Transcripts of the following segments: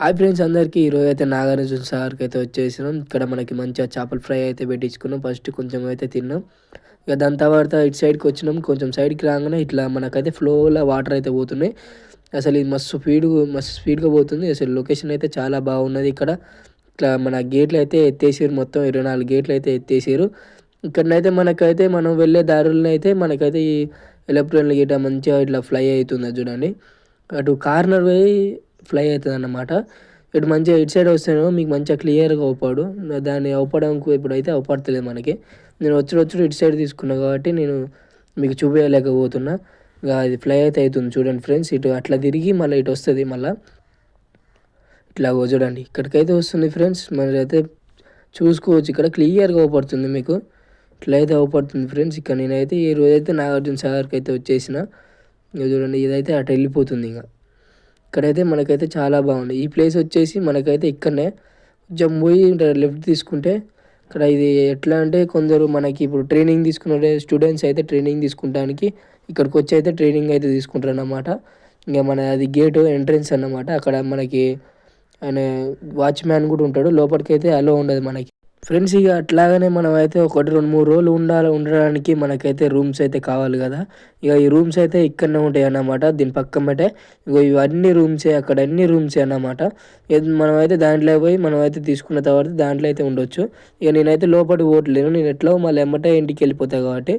Hi friends అందరికీ ఈరోజైతే నాగార్జున సాగర్‌కైతే వచ్చేసినాం. ఇక్కడ మనకి మంచిగా చేపల ఫ్రై అయితే పెట్టించుకున్నాం. ఫస్ట్ కొంచెం అయితే తిన్నాం. ఇక దాని తర్వాత ఇటు సైడ్‌కి వచ్చినాం. కొంచెం సైడ్‌కి రాగానే ఇట్లా మనకైతే ఫ్లోలో వాటర్ అయితే పోతున్నాయి. అసలు ఇది మస్తు స్పీడ్‌గా పోతుంది. అసలు లొకేషన్ అయితే చాలా బాగున్నది ఇక్కడ. ఇట్లా మన గేట్లు అయితే ఎత్తేసారు. మొత్తం 24 గేట్లు అయితే ఎత్తేసారు. ఇక్కడనైతే మనకైతే మనం వెళ్ళే దారుల్లో అయితే మనకైతే ఈ ఏరోప్లేన్‌లు గిట్ట మంచిగా ఇట్లా ఫ్లై అవుతుంది చూడండి. అటు కార్నర్ పోయి ఫ్లై అవుతుందన్నమాట. ఇటు మంచిగా ఇటు సైడ్ వస్తేనేమో మీకు మంచిగా క్లియర్‌గా అవుపడు. దాన్ని అవుపడానికి ఇప్పుడైతే అవుపడతలేదు మనకి. నేను వచ్చుడు ఇటు సైడ్ తీసుకున్నా కాబట్టి నేను మీకు చూపియలేకపోతున్నా. ఇక ఇది ఫ్లై అయితే అవుతుంది చూడండి ఫ్రెండ్స్. ఇటు అట్లా తిరిగి మళ్ళీ ఇటు వస్తుంది మళ్ళా. ఇట్లాగో చూడండి ఇక్కడికైతే వస్తుంది ఫ్రెండ్స్. అయితే చూసుకోవచ్చు ఇక్కడ క్లియర్‌గా అవుపడుతుంది మీకు. ఇట్లా అయితే అవుపడుతుంది ఫ్రెండ్స్. ఇక్కడ నేనైతే ఈ రోజైతే నాగార్జున సాగర్‌కి అయితే వచ్చేసిన. ఇక చూడండి ఇదైతే అటు వెళ్ళిపోతుంది ఇక. ఇక్కడైతే మనకైతే చాలా బాగుంది. ఈ ప్లేస్ వచ్చేసి మనకైతే ఇక్కడనే కొంచెం పోయి లెఫ్ట్ తీసుకుంటే ఇక్కడ ఇది ఎట్లా అంటే కొందరు మనకి ఇప్పుడు ట్రైనింగ్ తీసుకునే స్టూడెంట్స్ అయితే ట్రైనింగ్ తీసుకుంటానికి ఇక్కడికి వచ్చి అయితే ట్రైనింగ్ అయితే తీసుకుంటారు అన్నమాట. ఇంకా మన అది గేటు ఎంట్రన్స్ అన్నమాట. అక్కడ మనకి ఆయన వాచ్‌మ్యాన్ కూడా ఉంటాడు. లోపలికైతే అలో ఉండదు మనకి. ఫ్రెండ్స్ ఇక అట్లాగనే మనమైతే ఒకటి 2, 3 రోజులు ఉండడానికి మనకైతే రూమ్స్ అయితే కావాలి కదా! ఇక ఈ రూమ్స్ అయితే ఇక్కడనే ఉంటాయన్నమాట. దీని పక్కమ్మటే ఇగో ఇవన్నీ రూమ్సే అక్కడ అన్ని రూమ్సే అన్నమాట. మనమైతే దాంట్లోకి పోయి మనమైతే తీసుకున్న తర్వాత దాంట్లో అయితే ఉండొచ్చు. ఇక నేనైతే లోపలికి పోవట్లేను. నేను ఎట్లాగో మళ్ళీ ఎమ్మటే ఇంటికెళ్ళిపోతా కాబట్టి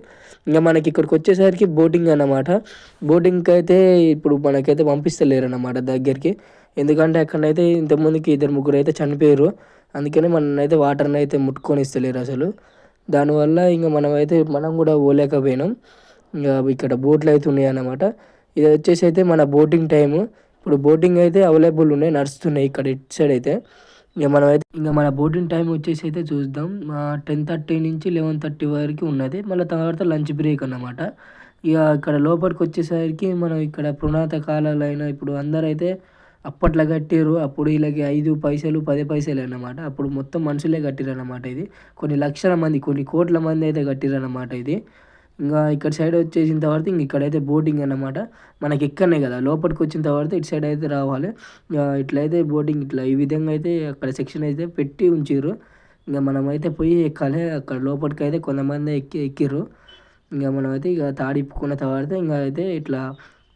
ఇంక మనకి ఇక్కడికి వచ్చేసరికి బోటింగ్ అన్నమాట. బోటింగ్‌కి అయితే ఇప్పుడు మనకైతే పంపిస్తలేరన్నమాట దగ్గరికి. ఎందుకంటే అక్కడనైతే ఇంతకుముందుకి ఇద్దరు ముగ్గురు అయితే చనిపోయారు. అందుకనే మననైతే వాటర్‌ని అయితే ముట్టుకొనిస్తలేరు అసలు. దానివల్ల ఇంక మనం కూడా పోలేకపోయినాం. ఇంక ఇక్కడ బోట్‌లు అయితే ఉన్నాయన్నమాట. ఇది వచ్చేసి అయితే మన బోటింగ్ టైము. ఇప్పుడు బోటింగ్ అయితే అవైలబుల్ ఉన్నాయి. నడుస్తున్నాయి ఇక్కడ ఇటు సైడ్ అయితే. ఇంక మన బోటింగ్ టైం వచ్చేసి అయితే చూద్దాం. 10:30 నుంచి 11:30 వరకు ఉన్నది. మళ్ళీ తర్వాత లంచ్ బ్రేక్ అన్నమాట. ఇక ఇక్కడ లోపలికి వచ్చేసరికి మనం ఇక్కడ పురాతన కాలాలైన ఇప్పుడు అందరైతే అప్పట్లో కట్టిర్రు. అప్పుడు వీళ్ళకి 5 పైసలు, 10 పైసలే అన్నమాట. అప్పుడు మొత్తం మనుషులే కట్టిర్రన్నమాట ఇది. కొన్ని లక్షల మంది, కొన్ని కోట్ల మంది అయితే కట్టిర్రన్నమాట ఇది. ఇంగా ఇక్కడ సైడ్ వచ్చేసిన తర్వాత ఇక్కడైతే బోటింగ్ అన్నమాట. మనకి ఇక్కడనే కదా లోపలికి వచ్చిన తర్వాత ఇటు సైడ్ అయితే రావాలి. ఇట్లయితే బోటింగ్ ఇట్లా ఈ విధంగా అయితే అక్కడ సెక్షన్ అయితే పెట్టి ఉంచిర్రు. ఇంక మనమైతే పోయి ఎక్కాలి. అక్కడ లోపలికైతే కొంతమంది ఎక్కిర్రు. ఇంక మనమైతే తాడు ఇప్పుకున్న తర్వాత అయితే ఇట్లా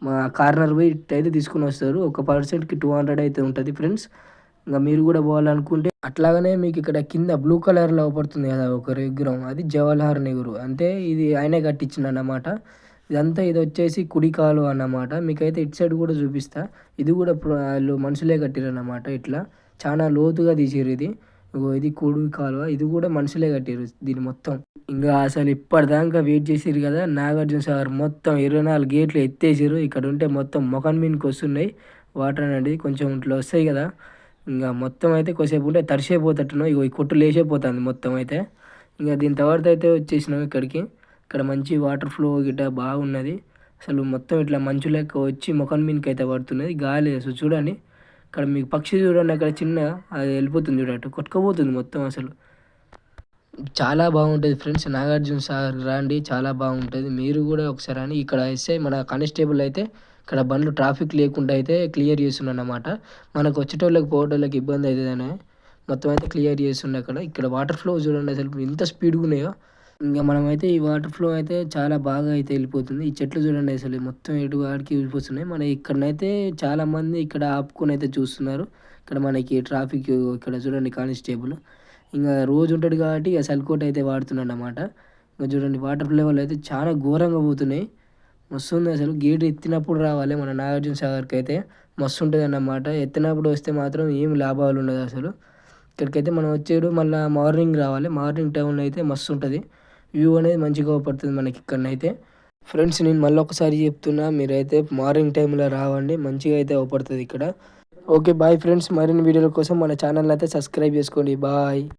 మా కార్నర్ పోయి ఇటైతే తీసుకొని వస్తారు. ఒక పర్సన్‌కి 200 అయితే ఉంటది ఫ్రెండ్స్. ఇంక మీరు కూడా పోవాలనుకుంటే అట్లాగనే మీకు ఇక్కడ కింద బ్లూ కలర్‌లో అవుపడుతుంది కదా ఒక విగ్రహం. అది జవహర్లాల్ నెహ్రూ. అంటే ఇది ఆయనే కట్టించిండన్నమాట. ఇదంతా ఇదొచ్చేసి కుడి కాలువ అన్నమాట. మీకైతే ఇటు సైడ్ కూడా చూపిస్తా. ఇది కూడా ఆళ్ళు మనుషులే కట్టిర్రన్నమాట ఇట్లా. చానా లోతుగా తీసిర్రు ఇది. ఇగో ఇది కుడి కాలువ. ఇది కూడా మనుషులే కట్టిర్రు దీన్ని మొత్తం. ఇంగా అసలు ఇప్పటిదాకా వెయిట్ చేసిర్రు కదా! నాగార్జున సాగర్ మొత్తం 24 గేట్లు ఎత్తేసిర్రు. ఇక్కడుంటే మొత్తం మొఖం మీదకి వస్తున్నాయి వాటర్ అనేది. కొంచెం ఇట్లా వస్తాయి కదా! ఇంగా మొత్తం అయితే కొద్దిసేపు ఉంటే తడిసిపోతట్టున్నాం. ఇగో ఈ కొట్టు లేచిపోతుంది మొత్తం అయితే. ఇంక దీని తర్వాత అయితే వచ్చేసినాం ఇక్కడికి. ఇక్కడ మంచి వాటర్ ఫ్లో గిట్ట బాగున్నది. అసలు మొత్తం ఇట్లా మంచు లెక్క వచ్చి మొఖం మీదకి అయితే పడుతున్నది. గాలి అసలు చూడండి. ఇక్కడ మీకు పక్షి చూడండి అక్కడ చిన్నగా అది వెళ్ళిపోతుంది చూడు అటు కొట్టుకుపోతుంది మొత్తం అసలు. చాలా బాగుంటది ఫ్రెండ్స్. నాగార్జున సాగర్‌కి రండి. చాలా బాగుంటది. మీరు కూడా ఒకసారి రండి. ఇక్కడ ఎస్ఐ మన కానిస్టేబుల్ అయితే ఇక్కడ బండ్లు ట్రాఫిక్ లేకుండా అయితే క్లియర్ చేస్తుండన్నమాట. మనకు వచ్చేటోళ్ళకి పోయేటోళ్ళకి ఇబ్బంది అయితదని మొత్తం అయితే క్లియర్ చేస్తుండు అక్కడ. ఇక్కడ వాటర్ ఫ్లో చూడండి అసలు ఎంత స్పీడ్‌గా ఉన్నాయో. ఇంక మనమైతే ఈ వాటర్ ఫ్లో అయితే చాలా బాగా అయితే వెళ్ళిపోతుంది. ఈ చెట్లు చూడండి అసలు మొత్తం ఎటు ఆడికి వెళ్ళిపోతున్నాయి. మన ఇక్కడనైతే చాలామంది ఇక్కడ ఆపుకొని అయితే చూస్తున్నారు. ఇక్కడ మనకి ట్రాఫిక్ ఇక్కడ చూడండి కానిస్టేబుల్. ఇంగ రోజు ఉంటాడు కాబట్టి ఇక సల్కోట్ అయితే వాడుతున్నాడన్నమాట. ఇంక చూడండి వాటర్ లెవెల్ అయితే చాలా ఘోరంగా పోతున్నాయి. మస్తుంది అసలు. గేట్ ఎత్తినప్పుడు రావాలి మన నాగార్జున సాగర్‌కి అయితే మస్తుంటదన్నమాట. ఎత్తినప్పుడు వస్తే మాత్రం ఏం లాభాలు ఉండదు అసలు. ఇక్కడికైతే మనం వచ్చేడు మళ్ళా మార్నింగ్ రావాలి. మార్నింగ్ టైంలో అయితే మస్తుంటది. వ్యూ అనేది మంచిగా అవుపడుతుంది మనకి ఇక్కడనైతే. ఫ్రెండ్స్ నేను మళ్ళొకసారి చెప్తున్నా మీరైతే మార్నింగ్ టైంలో రావండి. మంచిగా అయితే అవుపడుతది ఇక్కడ. ఓకే. Bye friends. మరిన్ని వీడియోల కోసం మన ఛానల్‌ని అయితే సబ్స్క్రైబ్ చేసుకోండి. బాయ్.